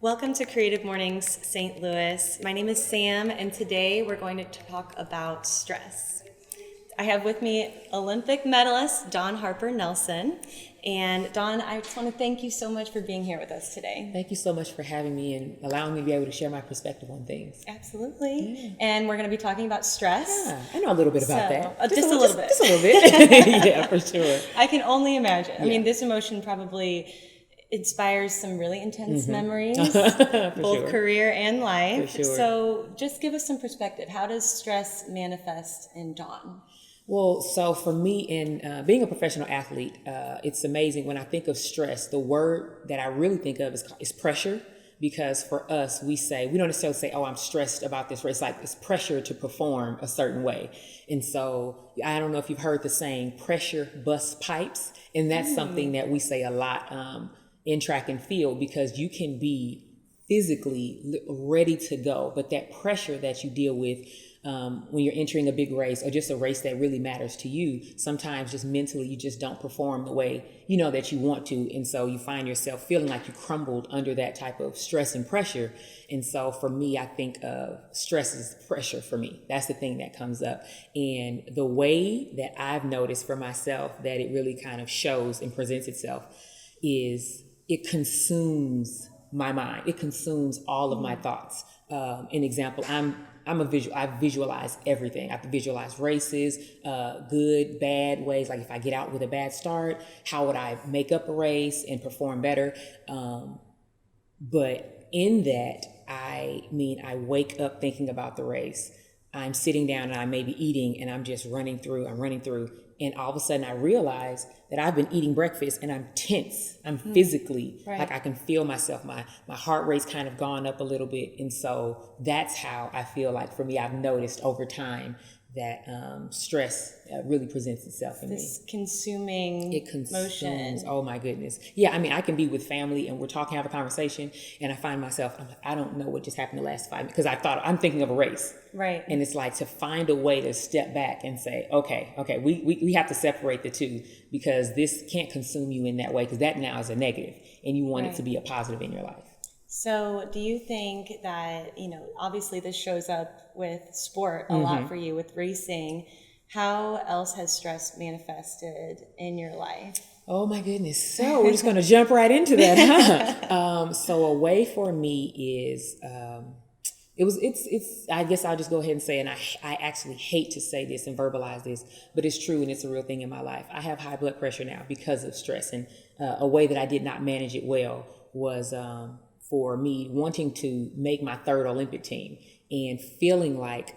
Welcome to Creative Mornings St. Louis. My name is Sam, and today we're going to talk about stress. I have with me Olympic medalist Dawn Harper Nelson. And Dawn, I just want to thank you so much for being here with us today. Thank you so much for having me and allowing me to be able to share my perspective on things. Absolutely. Yeah. And we're going to be talking about stress. Yeah, I know a little bit about that. Just a little bit. Just a little bit. Yeah, for sure. I can only imagine. Yeah. I mean, this emotion probably inspires some really intense memories, For both sure. career and life. For sure. So just give us some perspective. How does stress manifest in Dawn? Well, so for me, in being a professional athlete, it's amazing when I think of stress. The word that I really think of is pressure, because for us, we don't necessarily say, "Oh, I'm stressed about this race." Like it's pressure to perform a certain way, and so I don't know if you've heard the saying, "Pressure busts pipes," and that's something that we say a lot in track and field, because you can be physically ready to go, but that pressure that you deal with when you're entering a big race or just a race that really matters to you, sometimes just mentally you just don't perform the way you know that you want to, and so you find yourself feeling like you crumbled under that type of stress and pressure. And so for me, I think of stress as pressure. For me, that's the thing that comes up, and the way that I've noticed for myself that it really kind of shows and presents itself is it consumes my mind. It consumes all of my thoughts. An example, I visualize everything. I visualize races, good, bad ways. Like if I get out with a bad start, how would I make up a race and perform better? But in that, I wake up thinking about the race. I'm sitting down and I may be eating and I'm just running through. And all of a sudden I realize that I've been eating breakfast and I'm tense. I'm physically, like I can feel myself. My heart rate's kind of gone up a little bit. And so that's how I feel like, for me, I've noticed over time that stress really presents itself in me. This consuming motion. Oh my goodness. Yeah, I mean, I can be with family and we're talking, have a conversation, and I find myself, I'm like, I don't know what just happened the last 5 minutes, because I'm thinking of a race. Right. And it's like to find a way to step back and say, okay, we have to separate the two, because this can't consume you in that way, because that now is a negative and you want it to be a positive in your life. So do you think that, obviously this shows up with sport a lot for you, with racing. How else has stress manifested in your life? Oh my goodness. So we're just going to jump right into that, huh? So a way for me is, I guess I'll just go ahead and say, and I actually hate to say this and verbalize this, but it's true and it's a real thing in my life. I have high blood pressure now because of stress, and a way that I did not manage it well was, for me wanting to make my third Olympic team and feeling like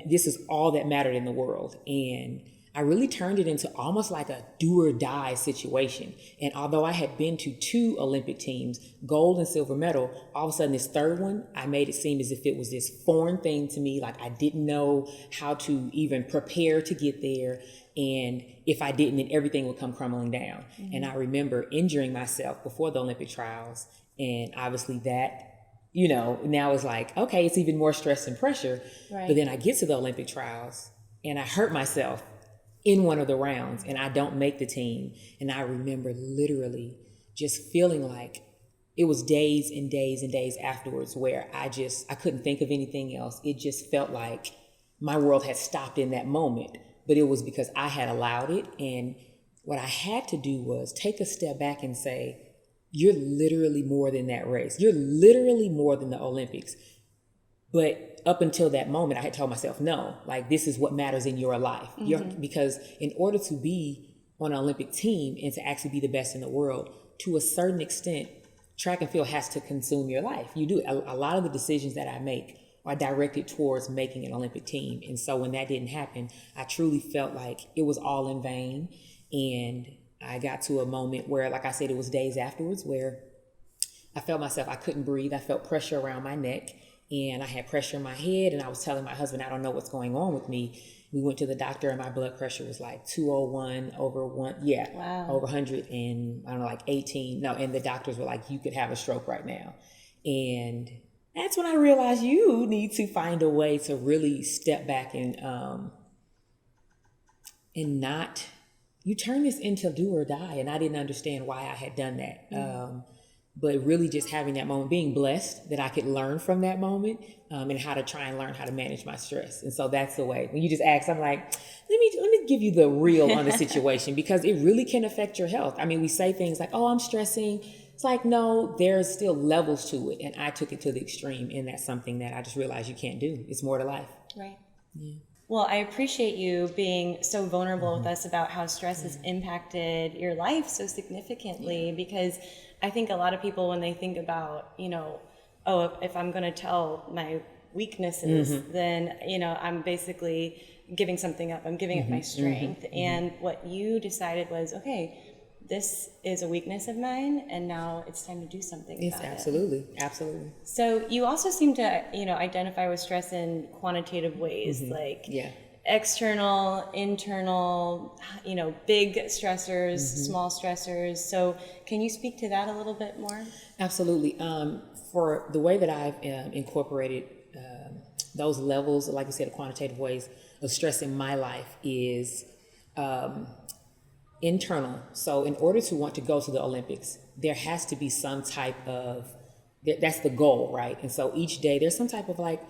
this is all that mattered in the world. And I really turned it into almost like a do or die situation. And although I had been to 2 Olympic teams, gold and silver medal, all of a sudden this third one, I made it seem as if it was this foreign thing to me. Like I didn't know how to even prepare to get there. And if I didn't, then everything would come crumbling down. And I remember injuring myself before the Olympic trials. And obviously that, now it's like, okay, it's even more stress and pressure. Right. But then I get to the Olympic trials and I hurt myself in one of the rounds and I don't make the team. And I remember literally just feeling like it was days and days and days afterwards where I couldn't think of anything else. It just felt like my world had stopped in that moment. But it was because I had allowed it. And what I had to do was take a step back and say, you're literally more than that race. You're literally more than the Olympics. But up until that moment, I had told myself, no, like this is what matters in your life. Because in order to be on an Olympic team and to actually be the best in the world, to a certain extent, track and field has to consume your life. You do. A lot of the decisions that I make are directed towards making an Olympic team. And so when that didn't happen, I truly felt like it was all in vain. And I got to a moment where, like I said, it was days afterwards where I felt myself, I couldn't breathe. I felt pressure around my neck and I had pressure in my head. And I was telling my husband, I don't know what's going on with me. We went to the doctor and my blood pressure was like 201 over 100 and I don't know, like 18. No, and the doctors were like, you could have a stroke right now. And that's when I realized you need to find a way to really step back and not, you turn this into do or die. And I didn't understand why I had done that. but really just having that moment, being blessed that I could learn from that moment, and how to try and learn how to manage my stress. And so that's the way. When you just ask, I'm like, let me give you the real on the situation, because it really can affect your health. I mean, we say things like, oh, I'm stressing. It's like, no, there's still levels to it. And I took it to the extreme, and that's something that I just realized you can't do. It's more to life. Right. Yeah. Well, I appreciate you being so vulnerable with us about how stress has impacted your life so significantly, because I think a lot of people, when they think about, oh, if I'm going to tell my weaknesses, then, I'm basically giving something up. I'm giving up my strength. And what you decided was, okay, this is a weakness of mine, and now it's time to do something about it. Absolutely. So you also seem to, identify with stress in quantitative ways, like external, internal, big stressors, small stressors. So can you speak to that a little bit more? Absolutely. For the way that I've incorporated those levels, like you said, quantitative ways of stress in my life is internal. So in order to want to go to the Olympics, there has to be some type of, that's the goal, right? And so each day there's some type of like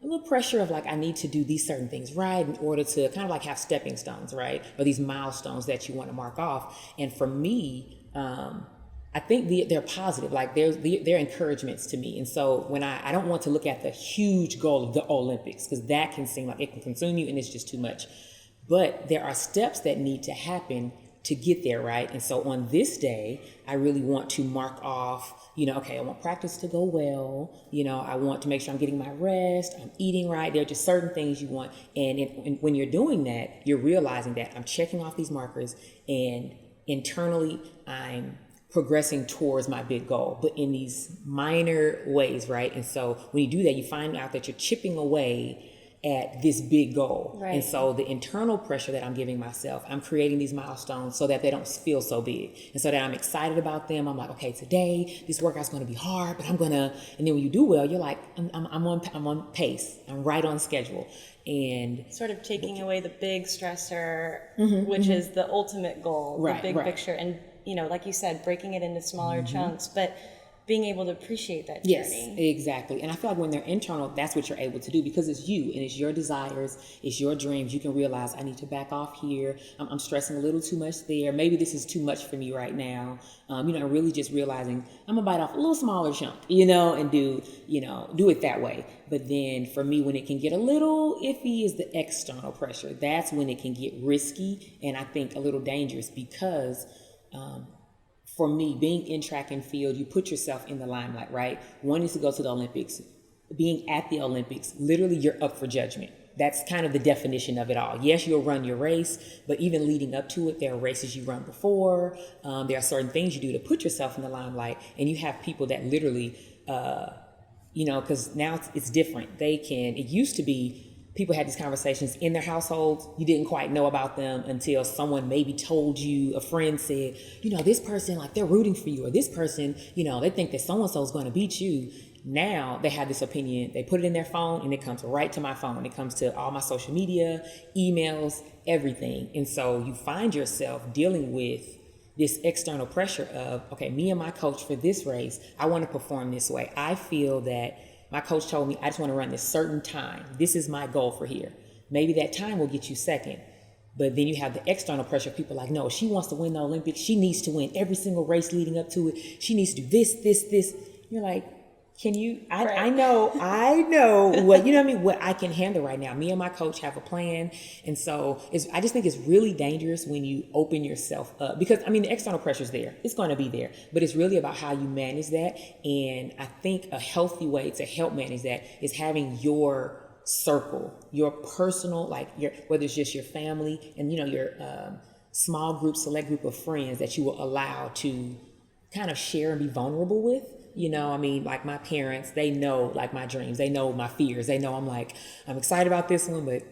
a little pressure of like, I need to do these certain things right in order to kind of like have stepping stones, right? Or these milestones that you want to mark off. And for me, I think they're positive, like they're encouragements to me. And so when I don't want to look at the huge goal of the Olympics, because that can seem like it can consume you and it's just too much. But there are steps that need to happen to get there, right? And so on this day, I really want to mark off, okay, I want practice to go well. I want to make sure I'm getting my rest, I'm eating right. There are just certain things you want. And when you're doing that, you're realizing that I'm checking off these markers, and internally I'm progressing towards my big goal, but in these minor ways, right? And so when you do that, you find out that you're chipping away at this big goal. Right. And so the internal pressure that I'm giving myself, I'm creating these milestones so that they don't feel so big. And so that I'm excited about them. I'm like, okay, today, this workout's going to be hard, but and then when you do well, you're like, I'm on pace. I'm right on schedule. And sort of taking away the big stressor, which is the ultimate goal, the big picture. And, like you said, breaking it into smaller chunks, but being able to appreciate that journey. Yes, exactly. And I feel like when they're internal, that's what you're able to do, because it's you and it's your desires, it's your dreams. You can realize, I need to back off here. I'm stressing a little too much there. Maybe this is too much for me right now. Really just realizing I'm gonna bite off a little smaller chunk, and do it that way. But then for me, when it can get a little iffy is the external pressure. That's when it can get risky and I think a little dangerous, because for me, being in track and field, you put yourself in the limelight, right? One is to go to the Olympics. Being at the Olympics, literally you're up for judgment. That's kind of the definition of it all. Yes, you'll run your race, but even leading up to it, there are races you run before. There are certain things you do to put yourself in the limelight. And you have people that literally, because now it's different. It used to be, people had these conversations in their households. You didn't quite know about them until someone maybe told you, a friend said, this person, like, they're rooting for you, or this person, they think that so-and-so is going to beat you. Now they have this opinion, they put it in their phone, and it comes right to my phone. It comes to all my social media, emails, everything. And so you find yourself dealing with this external pressure of, okay, me and my coach for this race, I want to perform this way. I feel that my coach told me I just want to run this certain time. This is my goal for here. Maybe that time will get you second. But then you have the external pressure. People like, no, she wants to win the Olympics. She needs to win every single race leading up to it. She needs to do this. You're like, can you, I know what, what I can handle right now. Me and my coach have a plan. And so I just think it's really dangerous when you open yourself up, because the external pressure is there. It's going to be there, but it's really about how you manage that. And I think a healthy way to help manage that is having your circle, your personal, whether it's just your family and, your small group, select group of friends that you will allow to kind of share and be vulnerable with. Like my parents, they know like my dreams, they know my fears, they know I'm excited about this one, but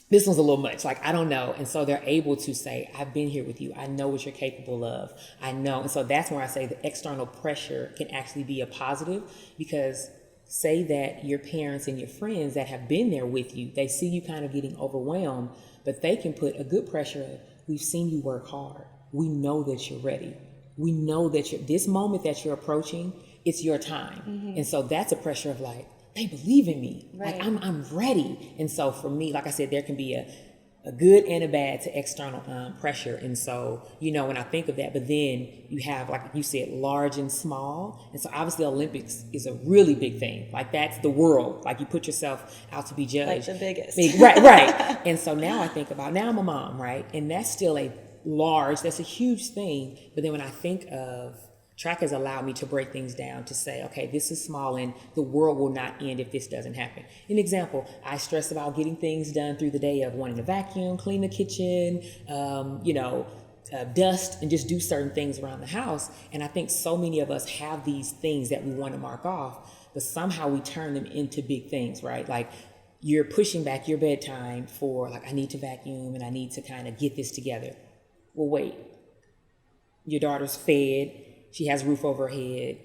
this one's a little much, like, I don't know. And so they're able to say, I've been here with you. I know what you're capable of. I know. And so that's where I say the external pressure can actually be a positive, because say that your parents and your friends that have been there with you, they see you kind of getting overwhelmed, but they can put a good pressure of, we've seen you work hard. We know that you're ready. we know that this moment that you're approaching, it's your time. And so that's a pressure of like, they believe in me. Right. Like I'm ready. And so for me, like I said, there can be a good and a bad to external pressure. And so, when I think of that, but then you have, like you said, large and small. And so obviously Olympics is a really big thing. Like that's the world. Like you put yourself out to be judged. Like the biggest. Right. And so now I think about, now I'm a mom, right? And that's still that's a huge thing. But then when I think of track has allowed me to break things down to say, okay, this is small and the world will not end if this doesn't happen. An example, I stress about getting things done through the day of wanting to vacuum, clean the kitchen, dust and just do certain things around the house. And I think so many of us have these things that we want to mark off, but somehow we turn them into big things, right? Like you're pushing back your bedtime for like, I need to vacuum and I need to kind of get this together. Well, wait, your daughter's fed. She has a roof over her head.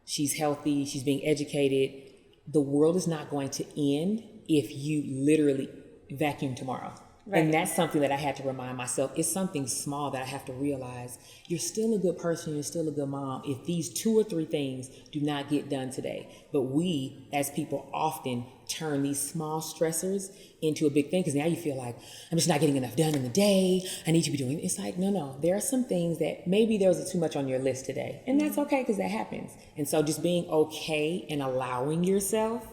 She's healthy. She's being educated. The world is not going to end if you literally vacuum tomorrow. Right. And that's something that I had to remind myself. It's something small that I have to realize. You're still a good person. You're still a good mom if these 2 or 3 things do not get done today. But we, as people, often turn these small stressors into a big thing because now you feel like, I'm just not getting enough done in the day. I need to be doing it. It's like, no. There are some things that maybe there was too much on your list today. And that's okay because that happens. And so just being okay and allowing yourself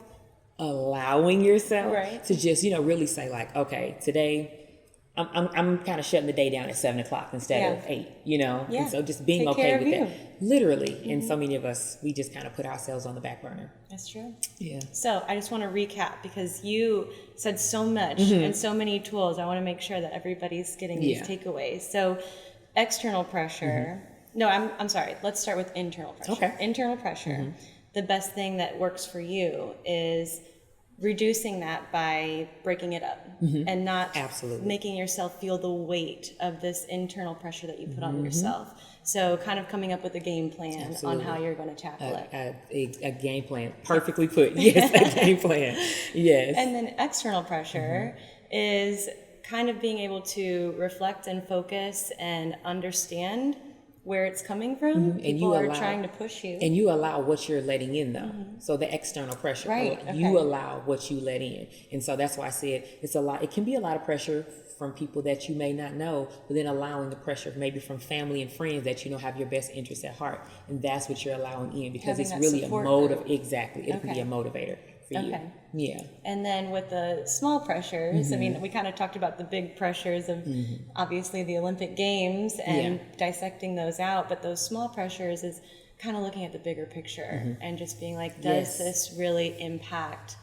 right. to just, really say like, okay, today I'm kind of shutting the day down at 7:00 instead of 8, Yeah. And so just being okay with that, literally. And so many of us, we just kind of put ourselves on the back burner. That's true. Yeah. So I just want to recap because you said so much and so many tools. I want to make sure that everybody's getting these takeaways. So external pressure. No, I'm sorry. Let's start with internal pressure. Okay. Internal pressure. The best thing that works for you is reducing that by breaking it up and not making yourself feel the weight of this internal pressure that you put on yourself. So kind of coming up with a game plan on how you're going to tackle it. A game plan. Perfectly put. Yes, a game plan. Yes. And then external pressure is kind of being able to reflect and focus and understand where it's coming from. People are trying to push you. And you allow what you're letting in, though. So the external pressure. Right. You allow what you let in. And so that's why I said it's a lot. It can be a lot of pressure from people that you may not know, but then allowing the pressure maybe from family and friends that have your best interests at heart. And that's what you're allowing in because it's really a motive. Exactly. It can be a motivator for you. Yeah. And then with the small pressures, I mean, we kind of talked about the big pressures of obviously the Olympic Games and dissecting those out, but those small pressures is kind of looking at the bigger picture and just being like, does this really impact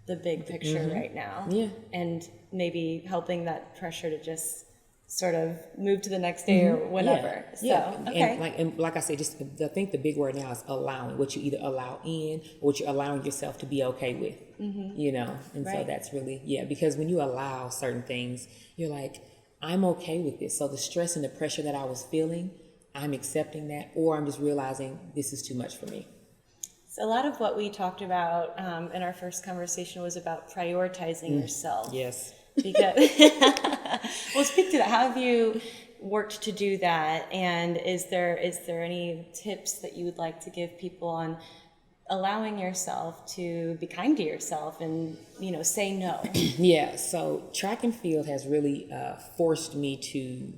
the big picture right now? Yeah. And maybe helping that pressure to just sort of move to the next day or whenever. And like I said, just I think the big word now is allowing, what you either allow in or what you're allowing yourself to be okay with, and so that's really, because when you allow certain things, you're like, I'm okay with this. So the stress and the pressure that I was feeling, I'm accepting that, or I'm just realizing this is too much for me. So a lot of what we talked about in our first conversation was about prioritizing yourself. Yes. Because well, speak to that. How have you worked to do that? And is there any tips that you would like to give people on allowing yourself to be kind to yourself and say no? So track and field has really forced me to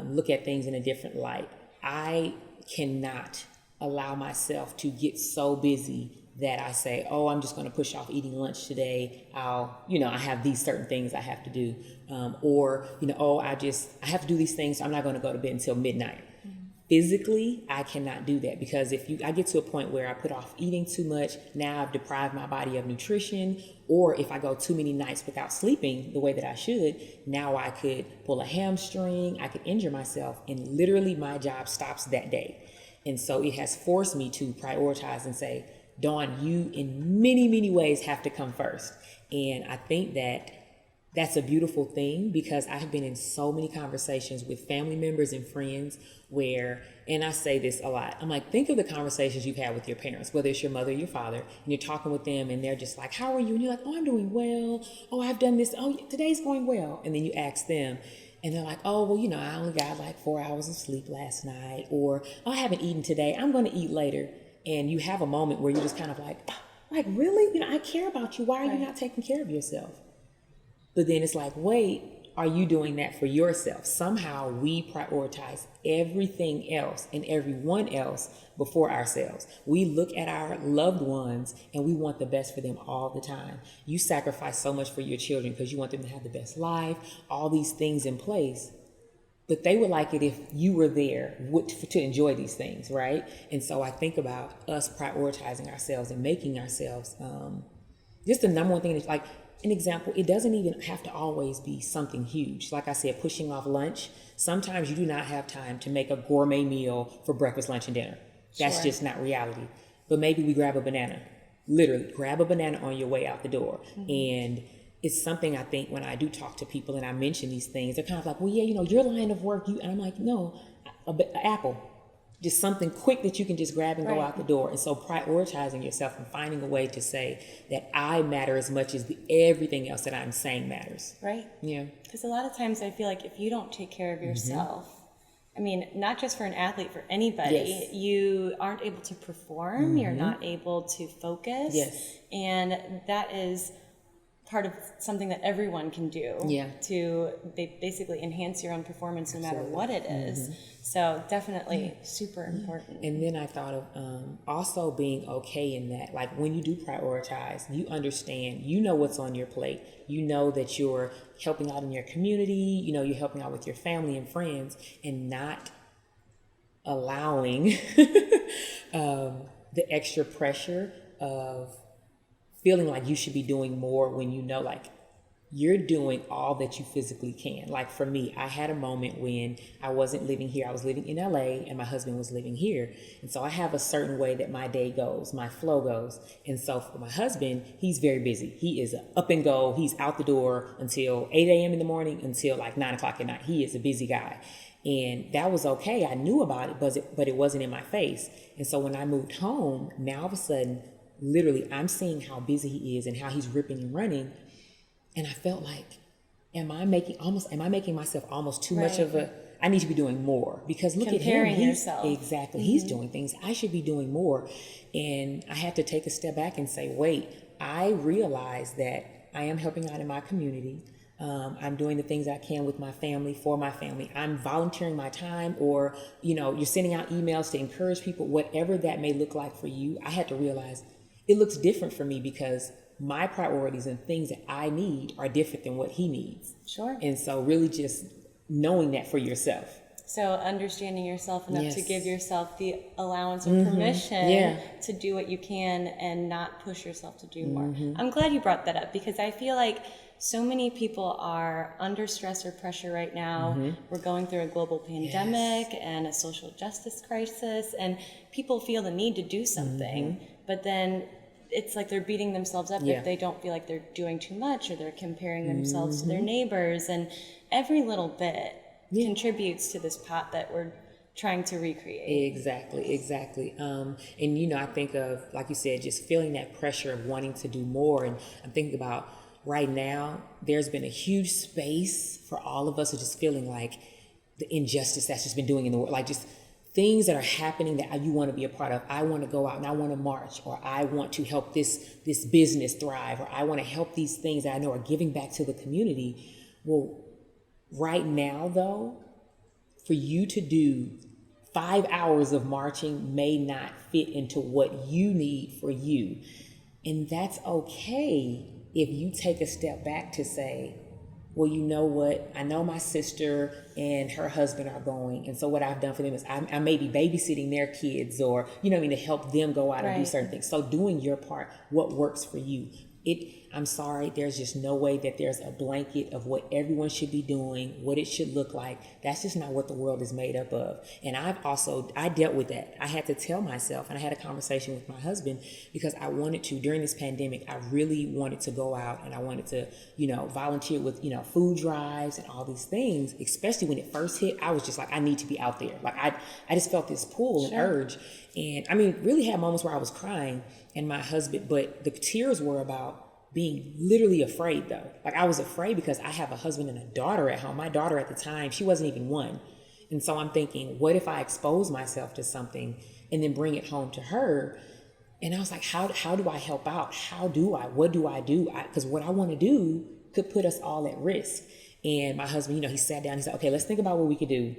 look at things in a different light. I cannot allow myself to get so busy that I say, oh, I'm just going to push off eating lunch today. I have these certain things I have to do. I have to do these things. So I'm not going to go to bed until midnight. Physically, I cannot do that because I get to a point where I put off eating too much, now I've deprived my body of nutrition, or if I go too many nights without sleeping the way that I should, now I could pull a hamstring, I could injure myself, and literally my job stops that day. And so it has forced me to prioritize and say, Dawn, you in many, many ways have to come first. And I think that that's a beautiful thing because I have been in so many conversations with family members and friends where, and I say this a lot, I'm like, think of the conversations you've had with your parents, whether it's your mother or your father, and you're talking with them and they're just like, how are you? And you're like, oh, I'm doing well. Oh, I've done this. Oh, today's going well. And then you ask them, And they're like, oh, well, I only got like 4 hours of sleep last night, or oh, I haven't eaten today, I'm going to eat later. And you have a moment where you're just kind of like, really? I care about you. Why are you not taking care of yourself? But then it's like, wait, are you doing that for yourself? Somehow we prioritize everything else and everyone else before ourselves. We look at our loved ones and we want the best for them all the time. You sacrifice so much for your children because you want them to have the best life, all these things in place. But they would like it if you were there to enjoy these things, right? And so I think about us prioritizing ourselves and making ourselves just the number one thing is like, an example, it doesn't even have to always be something huge. Like I said, pushing off lunch. Sometimes you do not have time to make a gourmet meal for breakfast, lunch, and dinner. That's just not reality. But maybe we grab a banana. Literally, grab a banana on your way out the door. And it's something I think when I do talk to people and I mention these things, they're kind of like, well, yeah, your line of work, and I'm like, no, an apple. Just something quick that you can just grab and go out the door. And so prioritizing yourself and finding a way to say that I matter as much as everything else that I'm saying matters. Right. Yeah. Because a lot of times I feel like if you don't take care of yourself, I mean, not just for an athlete, for anybody, you aren't able to perform, you're not able to focus. Yes. And that is part of something that everyone can do to basically enhance your own performance no matter what it is. So definitely super important. And then I thought of also being okay in that, like when you do prioritize, you understand, what's on your plate. You know that you're helping out in your community, you're helping out with your family and friends, and not allowing the extra pressure of feeling like you should be doing more when like you're doing all that you physically can. Like for me, I had a moment when I wasn't living here. I was living in LA and my husband was living here. And so I have a certain way that my day goes, my flow goes. And so for my husband, he's very busy. He is up and go. He's out the door until 8 a.m. in the morning until like 9 o'clock at night. He is a busy guy. And that was okay. I knew about it, but it wasn't in my face. And so when I moved home, now all of a sudden, literally, I'm seeing how busy he is and how he's ripping and running. And I felt like, am I making myself almost too much of I need to be doing more, because look Comparing at him. Yourself. Exactly. He's doing things. I should be doing more. And I had to take a step back and say, wait, I realize that I am helping out in my community. I'm doing the things I can with my family, for my family. I'm volunteering my time, or, you're sending out emails to encourage people, whatever that may look like for you. I had to realize it looks different for me because my priorities and things that I need are different than what he needs. Sure. And so really just knowing that for yourself. So understanding yourself enough to give yourself the allowance or permission to do what you can and not push yourself to do more. I'm glad you brought that up, because I feel like so many people are under stress or pressure right now. We're going through a global pandemic and a social justice crisis, and people feel the need to do something, but then it's like they're beating themselves up if they don't feel like they're doing too much, or they're comparing themselves to their neighbors, and every little bit contributes to this pot that we're trying to recreate. Exactly. And I think of, like you said, just feeling that pressure of wanting to do more. And I'm thinking about right now, there's been a huge space for all of us of just feeling like the injustice that's just been doing in the world, like just things that are happening that you want to be a part of. I want to go out and I want to march, or I want to help this business thrive, or I want to help these things that I know are giving back to the community. Well, right now though, for you to do 5 hours of marching may not fit into what you need for you. And that's okay if you take a step back to say, well, you know what? I know my sister and her husband are going. And so what I've done for them is I may be babysitting their kids, or, to help them go out and do certain things. So doing your part, what works for you. I'm sorry, there's just no way that there's a blanket of what everyone should be doing, what it should look like. That's just not what the world is made up of. And I dealt with that. I had to tell myself, and I had a conversation with my husband, because I wanted to, during this pandemic, I really wanted to go out and I wanted to, volunteer with, food drives and all these things. Especially when it first hit, I was just like, I need to be out there. Like I just felt this pull and urge. And I mean, really had moments where I was crying, and my husband, but the tears were about being literally afraid though. Like I was afraid because I have a husband and a daughter at home. My daughter at the time, she wasn't even one. And so I'm thinking, what if I expose myself to something and then bring it home to her? And I was like, how do I help out? What do I do? Because what I want to do could put us all at risk. And my husband, he sat down, he said, okay, let's think about what we could do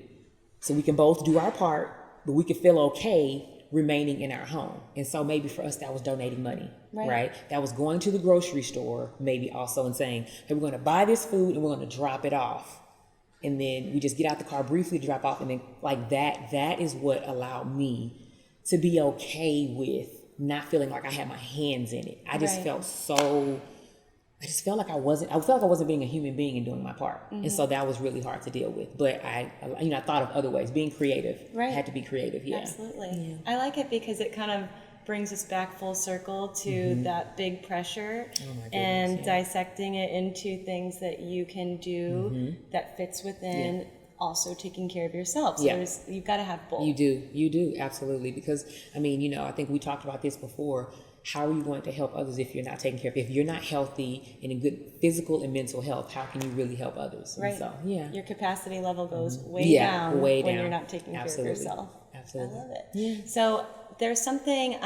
so we can both do our part, but we could feel okay remaining in our home. And so maybe for us, that was donating money, right? That was going to the grocery store, maybe also, and saying, hey, we're going to buy this food and we're going to drop it off. And then we just get out the car briefly to drop off. And then like that is what allowed me to be okay with not feeling like I had my hands in it. I just felt like I wasn't being a human being and doing my part. And so that was really hard to deal with. But I thought of other ways, being creative. I had to be creative. Yeah. Absolutely. Yeah. I like it because it kind of brings us back full circle to that big pressure and dissecting it into things that you can do that fits within also taking care of yourself. So you've got to have both. You do, absolutely. Because, I think we talked about this before. How are you going to help others if you're not taking care of? If you're not healthy and in good physical and mental health, how can you really help others? Right. And so, your capacity level goes way down when you're not taking care of yourself. Absolutely. I love it. Yeah. So there's something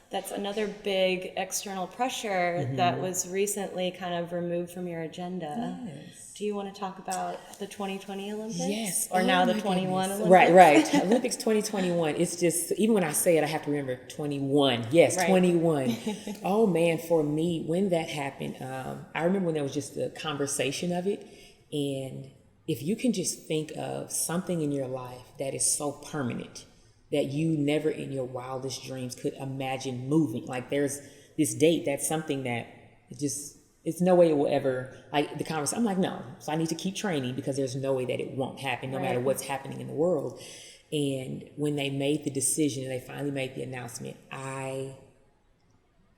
that's another big external pressure that was recently kind of removed from your agenda. Yes. Do you want to talk about the 2020 Olympics? Yes. Or now the 21 Olympics? Right. Olympics 2021. It's just, even when I say it, I have to remember 21. Yes, 21. Oh man, for me, when that happened, I remember when there was just the conversation of it. And if you can just think of something in your life that is so permanent that you never in your wildest dreams could imagine moving. Like there's this date, that's something that it's no way it will ever, like the conversation, I'm like, no. So I need to keep training because there's no way that it won't happen no matter what's happening in the world. And when they made the decision and they finally made the announcement, I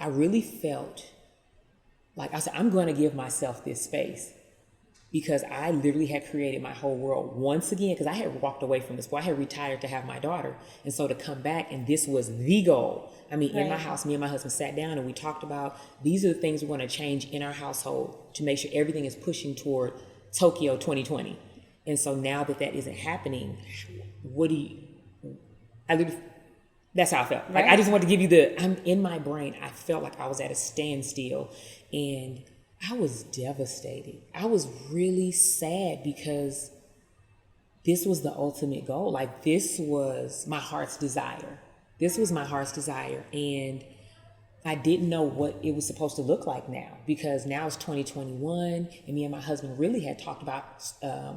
really felt like I said, I'm going to give myself this space. Because I literally had created my whole world once again, because I had walked away from this sport. I had retired to have my daughter. And so to come back, and this was the goal. In my house, me and my husband sat down and we talked about, these are the things we're going to change in our household to make sure everything is pushing toward Tokyo 2020. And so now that isn't happening, that's how I felt. Like, I just wanted to give you I'm in my brain, I felt like I was at a standstill, and I was devastated. I was really sad because this was the ultimate goal. Like, this was my heart's desire. And I didn't know what it was supposed to look like now, because now it's 2021 and me and my husband really had talked about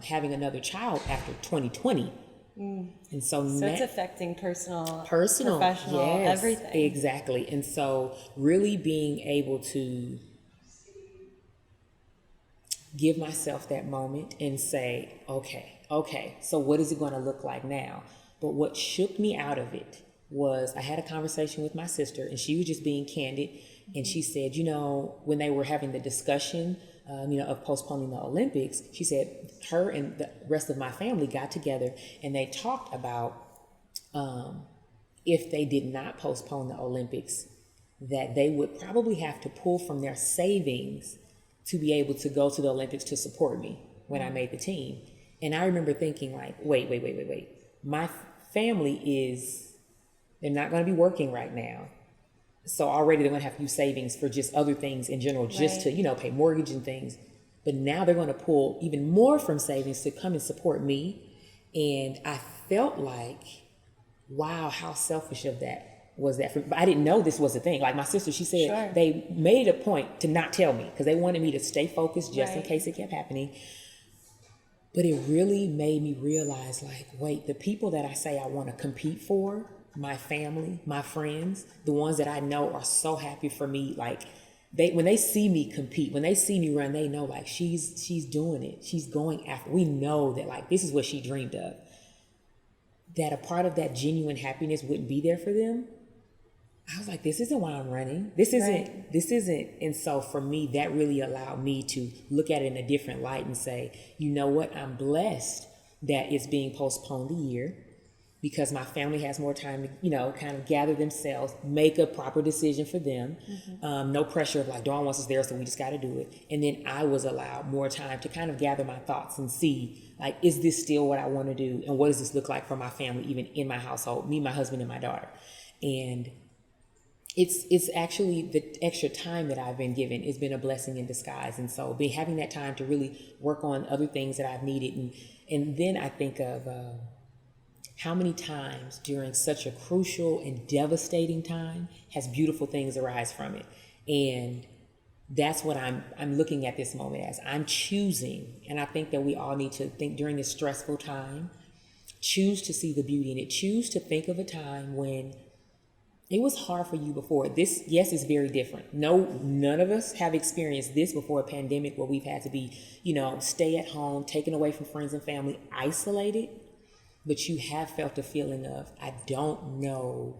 having another child after 2020. And so it's affecting personal, professional, everything. Exactly. And so really being able to give myself that moment and say, okay, so what is it going to look like now? But what shook me out of it was I had a conversation with my sister, and she was just being candid. And she said, when they were having the discussion, of postponing the Olympics, she said her and the rest of my family got together and they talked about if they did not postpone the Olympics, that they would probably have to pull from their savings to be able to go to the Olympics to support me when I made the team. And I remember thinking like, wait. My family they're not going to be working right now. So already they're going to have to use savings for just other things in general, just to, pay mortgage and things. But now they're going to pull even more from savings to come and support me. And I felt like, wow, how selfish of that was that. But I didn't know this was a thing. Like my sister, she said they made a point to not tell me because they wanted me to stay focused just in case it kept happening. But it really made me realize, like, wait, the people that I say I want to compete for, my family, my friends, the ones that I know are so happy for me, like when they see me compete, when they see me run, they know like she's doing it. She's going after. We know that like this is what she dreamed of. That a part of that genuine happiness wouldn't be there for them. I was like, this isn't why I'm running. This isn't. And so for me, that really allowed me to look at it in a different light and say, you know what? I'm blessed that it's being postponed a year. because my family has more time to, kind of gather themselves, make a proper decision for them. No pressure of like, Dawn wants us there, so we just got to do it. And then I was allowed more time to kind of gather my thoughts and see, like, is this still what I want to do? And what does this look like for my family, even in my household, me, my husband, and my daughter? And it's actually the extra time that I've been given has been a blessing in disguise. And so having that time to really work on other things that I've needed. And then I think of how many times during such a crucial and devastating time has beautiful things arise from it. And that's what I'm looking at this moment as. I'm choosing, and I think that we all need to think during this stressful time, choose to see the beauty in it. Choose to think of a time when it was hard for you before. This, yes, is very different. None of us have experienced this before a pandemic where we've had to be, stay at home, taken away from friends and family, isolated. But you have felt a feeling of, I don't know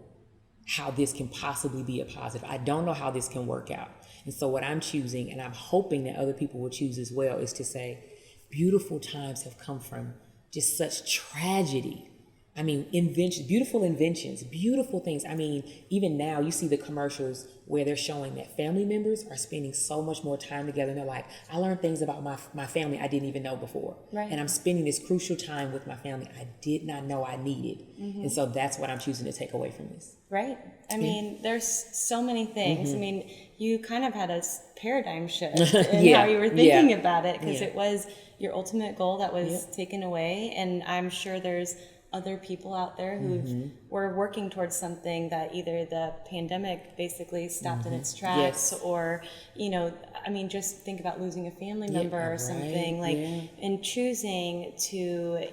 how this can possibly be a positive. I don't know how this can work out. And so what I'm choosing, and I'm hoping that other people will choose as well, is to say, beautiful times have come from just such tragedy. I mean, beautiful inventions, beautiful things. I mean, even now you see the commercials where they're showing that family members are spending so much more time together. And they're like, I learned things about my family I didn't even know before. Right. And I'm spending this crucial time with my family I did not know I needed. And so that's what I'm choosing to take away from this. Right. I mean, there's so many things. I mean, you kind of had a paradigm shift in how you were thinking about it, because it was your ultimate goal that was taken away. And I'm sure there's other people out there who were working towards something that either the pandemic basically stopped in its tracks, or, I mean, just think about losing a family member or something, and choosing to,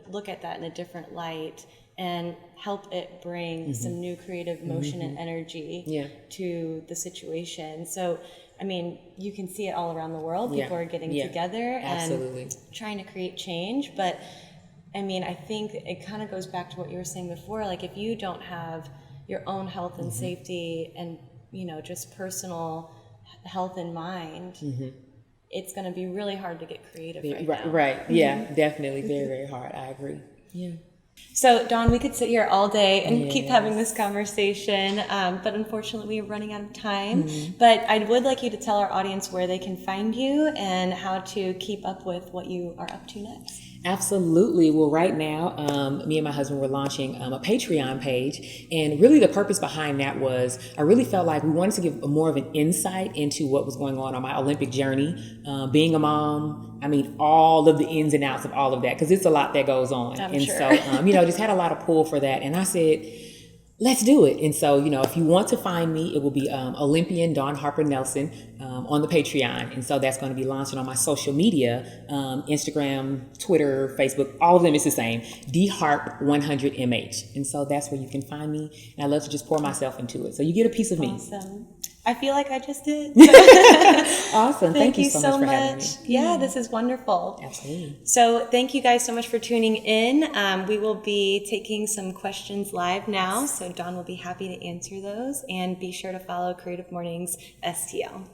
look at that in a different light and help it bring some new creative motion and energy to the situation. So, I mean, you can see it all around the world. People are getting together and trying to create change, but I mean, I think it kind of goes back to what you were saying before. Like, if you don't have your own health and safety and, just personal health in mind, it's going to be really hard to get creative now. Right. Yeah, definitely. Very, very hard. I agree. Yeah. So, Dawn, we could sit here all day and keep having this conversation, but unfortunately we're running out of time. But I would like you to tell our audience where they can find you and how to keep up with what you are up to next. Absolutely. Well, right now, me and my husband were launching a Patreon page. And really the purpose behind that was I really felt like we wanted to give more of an insight into what was going on my Olympic journey, being a mom. I mean, all of the ins and outs of all of that, because it's a lot that goes on. I'm and sure. So, just had a lot of pull for that. And I said, let's do it. And so, if you want to find me, it will be Olympian Dawn Harper Nelson on the Patreon. And so that's going to be launching on my social media, Instagram, Twitter, Facebook, all of them is the same, dharp100mh. And so that's where you can find me. And I love to just pour myself into it. So you get a piece of me. Awesome. I feel like I just did. Awesome. Thank you so much for having me. Yeah, this is wonderful. Absolutely. So thank you guys so much for tuning in. We will be taking some questions live now, so Dawn will be happy to answer those. And be sure to follow Creative Mornings STL.